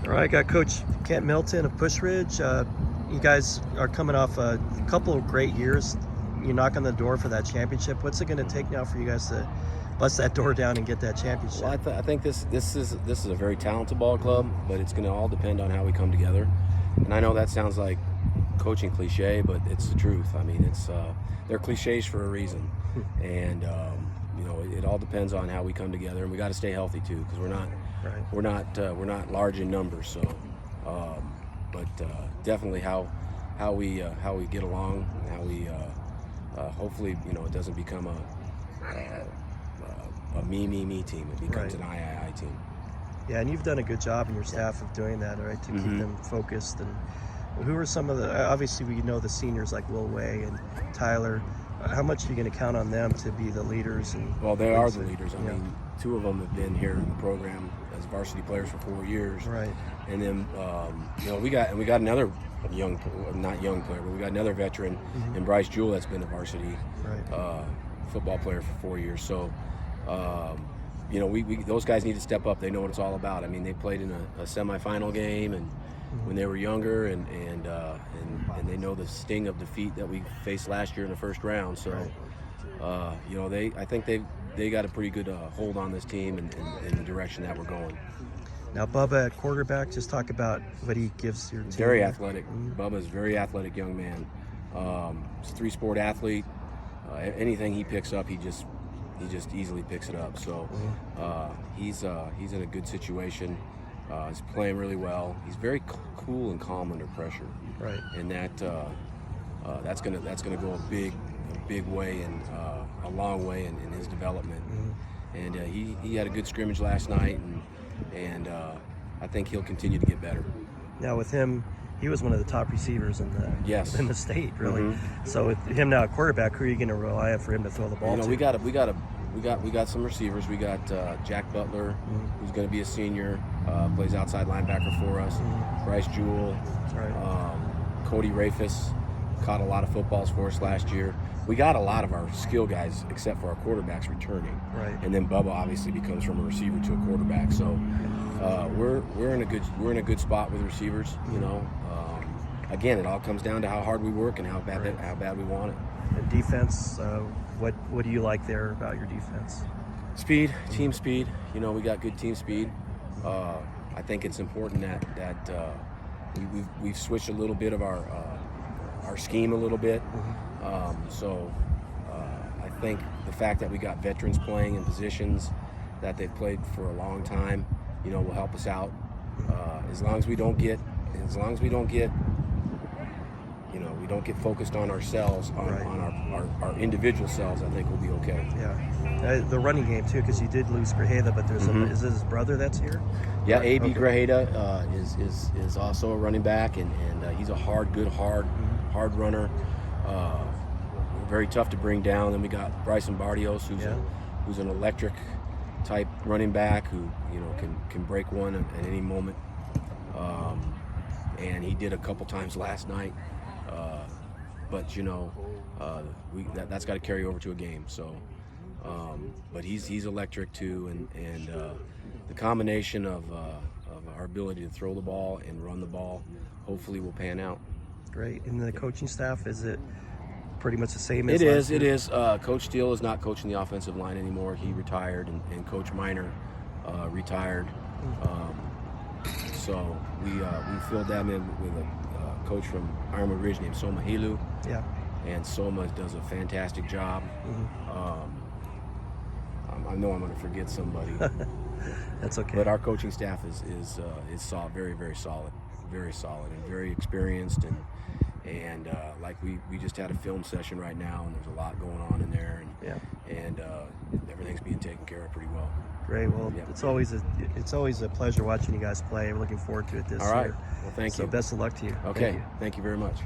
All right, got Coach Kent Middleton of Pusch Ridge. You guys are coming off a couple of great years. You knock on the door for that championship. What's it going to take now for you guys to bust that door down and get that championship? Well, I think this is a very talented ball club, but it's going to all depend on how we come together. And I know that sounds like coaching cliche, but it's the truth. I mean, they're cliches for a reason, and it all depends on how we come together. And we got to stay healthy too, because we're not large in numbers. So, but definitely how we get along, how we hopefully it doesn't become a me team. It becomes an I team. Yeah, and you've done a good job in your staff of doing that, right, to keep them focused. And who are some of the, obviously we know the seniors like Will Way and Tyler. How much are you going to count on them to be the leaders? Well, they are the leaders. I mean, two of them have been here in the program as varsity players for 4 years. Right. And then, we got another not young player, but we got another veteran in Bryce Jewell that's been a varsity football player for 4 years. So, those guys need to step up. They know what it's all about. I mean, they played in a semifinal game and when they were younger, and they know the sting of defeat that we faced last year in the first round. So, I think they got a pretty good hold on this team and the direction that we're going. Now, Bubba at quarterback, just talk about what he gives your team. Very athletic. Bubba's a very athletic young man. He's a three-sport athlete. Anything he picks up, he just easily picks it up. So he's in a good situation. He's playing really well. He's very cool and calm under pressure. Right. And that's gonna go a big way and a long way in his development. And he had a good scrimmage last night, and I think he'll continue to get better. Now with him, he was one of the top receivers in the state, really. So with him now at quarterback, who are you going to rely on for him to throw the ball to? We got some receivers. We got Jack Butler, who's going to be a senior, plays outside linebacker for us. Bryce Jewell, Cody Rafus caught a lot of footballs for us last year. We got a lot of our skill guys, except for our quarterbacks, returning. Right. And then Bubba obviously becomes from a receiver to a quarterback. So we're in a good spot with receivers. Again, it all comes down to how hard we work and how bad we want it. And defense, what do you like there about your defense? Speed, team speed. We got good team speed. I think it's important that we've switched a little bit of our scheme a little bit. So I think the fact that we got veterans playing in positions that they've played for a long time, will help us out. As long as we don't get focused on ourselves, on our individual selves, I think we'll be okay. Yeah. The running game too, because you did lose Grajeda, but there's is it his brother that's here? Yeah, A.B. Grajeda is also a running back, and he's a hard runner. Very tough to bring down. Then we got Bryson Barrios, who's an electric type running back who can break one at any moment. And he did a couple times last night. But that's got to carry over to a game. So, but he's electric too, and the combination of our ability to throw the ball and run the ball, hopefully, will pan out. Great. And the coaching staff, is it pretty much the same? It is. Coach Steele is not coaching the offensive line anymore. He retired, and Coach Miner retired. So we filled them in with a coach from Ironwood Ridge named Soma Helu. Yeah. And Soma does a fantastic job. I know I'm going to forget somebody. That's okay. But our coaching staff is solid, very, very solid, and very experienced. And like we just had a film session right now, and there's a lot going on in there, and everything's being taken care of pretty well. Great. Well, it's always a pleasure watching you guys play. We're looking forward to it this year. All right. Well, thank you. So best of luck to you. Okay. Thank you very much.